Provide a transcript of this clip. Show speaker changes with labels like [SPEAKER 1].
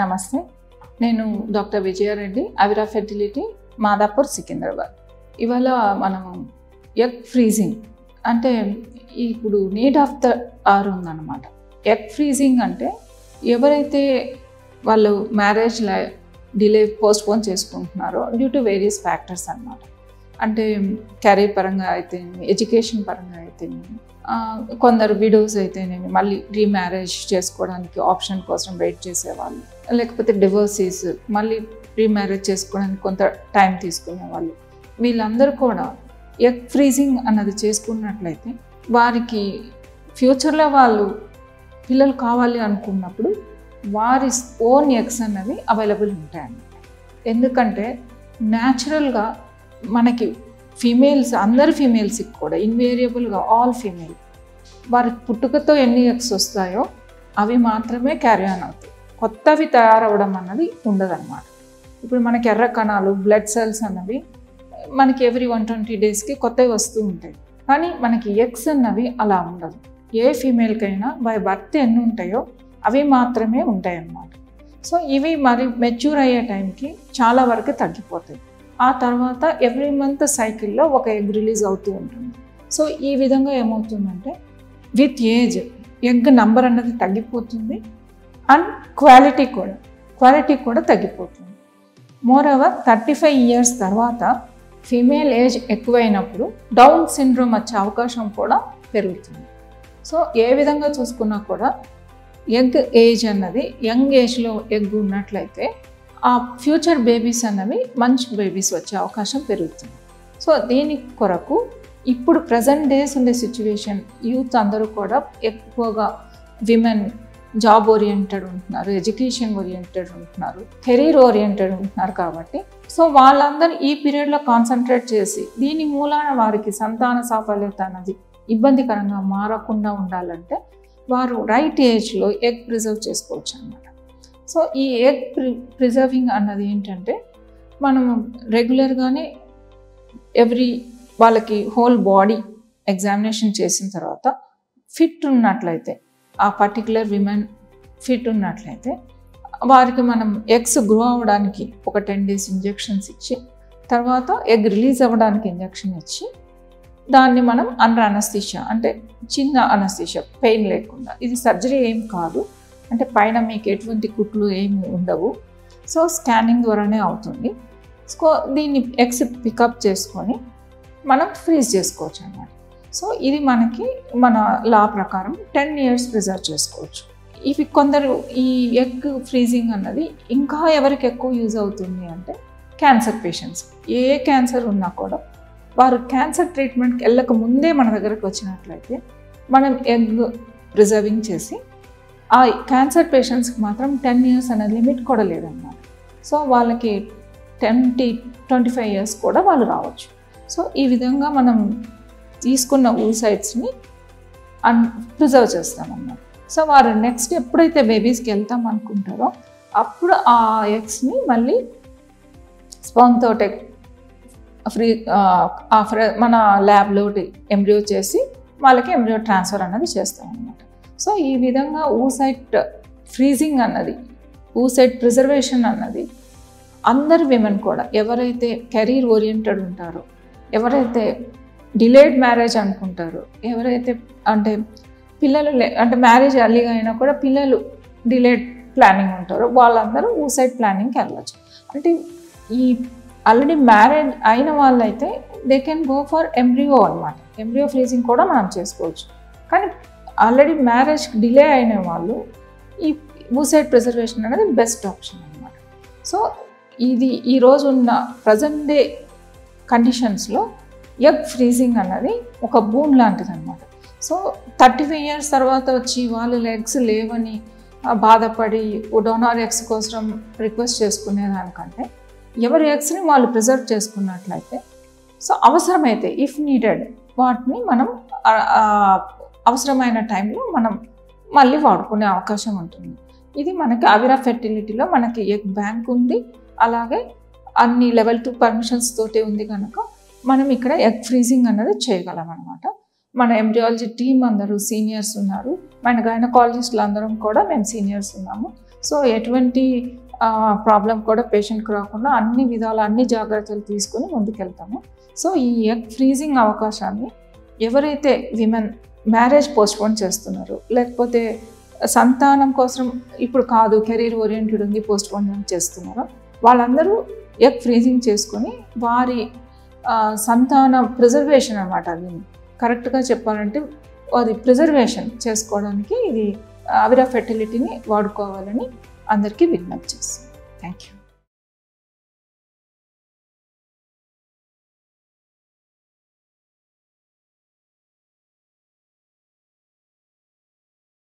[SPEAKER 1] నమస్తే, నేను doctor Vijaya Reddy, Avira fertility, Madhapur, Secunderabad. ఇవాళ మనం ఎగ్ ఫ్రీజింగ్ అంటే ఇప్పుడు నీడ్ ఆఫ్ ద అవర్ ఉందన్నమాట. ఎగ్ ఫ్రీజింగ్ అంటే ఎవరైతే వాళ్ళు మ్యారేజ్ డిలే పోస్ట్పోన్ చేసుకుంటున్నారో డ్యూ టు వేరియస్ ఫ్యాక్టర్స్ అన్నమాట. అంటే కెరీర్ పరంగా అయితేనేమి, ఎడ్యుకేషన్ పరంగా అయితేనేమి, కొందరు విడోస్ అయితేనేమి మళ్ళీ రీమ్యారేజ్ చేసుకోవడానికి ఆప్షన్ కోసం వెయిట్ చేసేవాళ్ళు, లేకపోతే డివోర్సీస్ మళ్ళీ రీమ్యారేజ్ చేసుకోవడానికి కొంత టైం తీసుకునేవాళ్ళు. వీళ్ళందరూ కూడా ఎగ్ ఫ్రీజింగ్ అన్నది చేసుకున్నట్లయితే వారికి ఫ్యూచర్లో వాళ్ళు పిల్లలు కావాలి అనుకున్నప్పుడు వారి ఓన్ ఎగ్స్ అన్నవి అవైలబుల్ ఉంటాయన్నమాట. ఎందుకంటే న్యాచురల్గా మనకి ఫీమేల్స్, అందరు ఫీమేల్స్కి కూడా ఇన్వేరియబుల్గా ఆల్ ఫీమేల్ వారి పుట్టుకతో ఎన్ని ఎగ్స్ వస్తాయో అవి మాత్రమే క్యారీ ఆన్ అవుతాయి. కొత్తవి తయారవడం అన్నది ఉండదన్నమాట. ఇప్పుడు మనకి ఎర్ర కణాలు, బ్లడ్ సెల్స్ అన్నవి మనకి ఎవ్రీ 120 డేస్కి కొత్తవి వస్తూ ఉంటాయి. కానీ మనకి ఎగ్స్ అన్నవి అలా ఉండదు. ఏ ఫీమేల్కైనా బై బర్త్ ఎన్ని ఉంటాయో అవి మాత్రమే ఉంటాయి అన్నమాట. సో ఇవి మరి మెచ్యూర్ అయ్యే టైంకి చాలా వరకు తగ్గిపోతాయి. ఆ తర్వాత ఎవ్రీ మంత్ సైకిల్లో ఒక ఎగ్ రిలీజ్ అవుతూ ఉంటుంది. సో ఈ విధంగా ఏమవుతుందంటే విత్ ఏజ్ ఎగ్ నంబర్ అన్నది తగ్గిపోతుంది అండ్ క్వాలిటీ కూడా తగ్గిపోతుంది. మోరోవర్ 35 ఇయర్స్ తర్వాత ఫీమేల్ ఏజ్ ఎక్కువైనప్పుడు డౌన్ సిండ్రోమ్ వచ్చే అవకాశం కూడా పెరుగుతుంది. సో ఏ విధంగా చూసుకున్నా కూడా ఎగ్ ఏజ్ అన్నది యంగ్ ఏజ్లో ఎగ్ ఉన్నట్లయితే ఆ ఫ్యూచర్ బేబీస్ అన్నవి మంచి బేబీస్ వచ్చే అవకాశం పెరుగుతుంది. సో దీని కొరకు ఇప్పుడు ప్రజెంట్ డేస్ ఉండే సిచ్యువేషన్ యూత్ అందరూ కూడా ఎక్కువగా విమెన్ జాబ్ ఓరియంటెడ్ ఉంటున్నారు, ఎడ్యుకేషన్ ఓరియంటెడ్ ఉంటున్నారు, కెరీర్ ఓరియంటెడ్ ఉంటున్నారు. కాబట్టి సో వాళ్ళందరూ ఈ పీరియడ్లో కాన్సన్ట్రేట్ చేసి దీని మూలాన వారికి సంతాన సాఫల్యత అన్నది ఇబ్బందికరంగా మారకుండా ఉండాలంటే వారు రైట్ ఏజ్లో ఎగ్ ప్రిజర్వ్ చేసుకోవచ్చు అన్నమాట. సో ఈ ఎగ్ ప్రిజర్వింగ్ అన్నది ఏంటంటే మనము రెగ్యులర్గానే వాళ్ళకి హోల్ బాడీ ఎగ్జామినేషన్ చేసిన తర్వాత ఫిట్ ఉన్నట్లయితే, ఆ పర్టికులర్ విమెన్ ఫిట్ ఉన్నట్లయితే వారికి మనం ఎగ్స్ గ్రో అవ్వడానికి ఒక 10 days ఇంజెక్షన్స్ ఇచ్చి, తర్వాత ఎగ్ రిలీజ్ అవ్వడానికి ఇంజెక్షన్ ఇచ్చి, దాన్ని మనం అండర్ అనస్థీషియా అంటే చిన్న అనస్థీషియా, పెయిన్ లేకుండా, ఇది సర్జరీ ఏం కాదు, అంటే పైన మీకు ఎటువంటి కుట్లు ఏమి ఉండవు. సో స్కానింగ్ ద్వారానే అవుతుంది. సో దీన్ని ఎగ్స్ పికప్ చేసుకొని మనం ఫ్రీజ్ చేసుకోవచ్చు అన్నమాట. సో ఇది మనకి మన లా ప్రకారం 10 years ప్రిజర్వ్ చేసుకోవచ్చు. ఇవి కొందరు ఈ ఎగ్ ఫ్రీజింగ్ అన్నది ఇంకా ఎవరికి ఎక్కువ యూజ్ అవుతుంది అంటే క్యాన్సర్ పేషెంట్స్. ఏ క్యాన్సర్ ఉన్నా కూడా వారు క్యాన్సర్ ట్రీట్మెంట్కి వెళ్ళక ముందే మన దగ్గరకు వచ్చినట్లయితే మనం ఎగ్ ప్రిజర్వింగ్ చేసి, ఆ క్యాన్సర్ పేషెంట్స్కి మాత్రం 10 years అనే లిమిట్ కూడా లేదన్నమాట. సో వాళ్ళకి 20-25 years కూడా వాళ్ళు రావచ్చు. సో ఈ విధంగా మనం తీసుకున్న oocytesని ప్రిజర్వ్ చేస్తామన్నమాట. సో వారు నెక్స్ట్ ఎప్పుడైతే బేబీస్కి వెళ్తాం అనుకుంటారో అప్పుడు ఆ ఎగ్స్ని మళ్ళీ స్పర్మ్ తోటి మన ల్యాబ్లో ఎంబ్రియో చేసి వాళ్ళకి ఎంబ్రియో ట్రాన్స్ఫర్ అన్నది చేస్తామన్నమాట. సో ఈ విధంగా oocyte ఫ్రీజింగ్ అన్నది, oocyte ప్రిజర్వేషన్ అన్నది అందరు విమెన్ కూడా ఎవరైతే కెరీర్ ఓరియంటెడ్ ఉంటారో, ఎవరైతే డిలేడ్ మ్యారేజ్ అనుకుంటారో, ఎవరైతే అంటే పిల్లలు అంటే మ్యారేజ్ ఎర్లీగా అయినా కూడా పిల్లలు డిలేడ్ ప్లానింగ్ ఉంటారో వాళ్ళందరూ oocyte ప్లానింగ్కి వెళ్ళచ్చు. అంటే ఈ ఆల్రెడీ మ్యారేజ్ అయిన వాళ్ళైతే they can go for embryo అన్నమాట. ఎంబ్రియో ఫ్రీజింగ్ కూడా మనం చేసుకోవచ్చు. కానీ ఆల్రెడీ మ్యారేజ్ డిలే అయిన వాళ్ళు ఈ oocyte ప్రిజర్వేషన్ అనేది బెస్ట్ ఆప్షన్ అన్నమాట. సో ఇది ఈరోజు ఉన్న ప్రజెంట్ డే కండిషన్స్లో ఎగ్ ఫ్రీజింగ్ అన్నది ఒక బూన్ లాంటిది అన్నమాట. సో 35 years తర్వాత వచ్చి వాళ్ళు ఎగ్స్ లేవని బాధపడి డోనార్ ఎగ్స్ కోసం రిక్వెస్ట్ చేసుకునేదానికంటే ఎవరి ఎగ్స్ని వాళ్ళు ప్రిజర్వ్ చేసుకున్నట్లయితే, సో అవసరమైతే ఇఫ్ నీడెడ్ వాటిని మనం అవసరమైన టైంలో మనం మళ్ళీ వాడుకునే అవకాశం ఉంటుంది. ఇది మనకి అవిరా ఫెర్టిలిటీలో మనకి ఎగ్ బ్యాంక్ ఉంది, అలాగే అన్ని లెవెల్ 2 పర్మిషన్స్ తోటే ఉంది కనుక మనం ఇక్కడ ఎగ్ ఫ్రీజింగ్ అన్నది చేయగలం అన్నమాట. మన ఎంబ్రియాలజీ టీమ్ అందరూ సీనియర్స్ ఉన్నారు, మన గైనకాలజిస్టులు అందరం కూడా మేము సీనియర్స్ ఉన్నాము. సో ఎటువంటి ప్రాబ్లం కూడా పేషెంట్కి రాకుండా అన్ని విధాలు అన్ని జాగ్రత్తలు తీసుకొని ముందుకెళ్తాము. సో ఈ ఎగ్ ఫ్రీజింగ్ అవకాశాన్ని ఎవరైతే విమెన్ మ్యారేజ్ పోస్ట్పోన్ చేస్తున్నారు, లేకపోతే సంతానం కోసం ఇప్పుడు కాదు కెరీర్ ఓరియంటెడ్ ఉంది పోస్ట్పోన్ చేస్తున్నారో వాళ్ళందరూ ఎగ్ ఫ్రీజింగ్ చేసుకొని వారి సంతాన ప్రిజర్వేషన్ అన్నమాట. అది కరెక్ట్గా చెప్పాలంటే అది ప్రిజర్వేషన్ చేసుకోవడానికి ఇది అవిరా ఫెర్టిలిటీని వాడుకోవాలని అందరికీ విజ్ఞప్తి చేస్తాను. Thank you.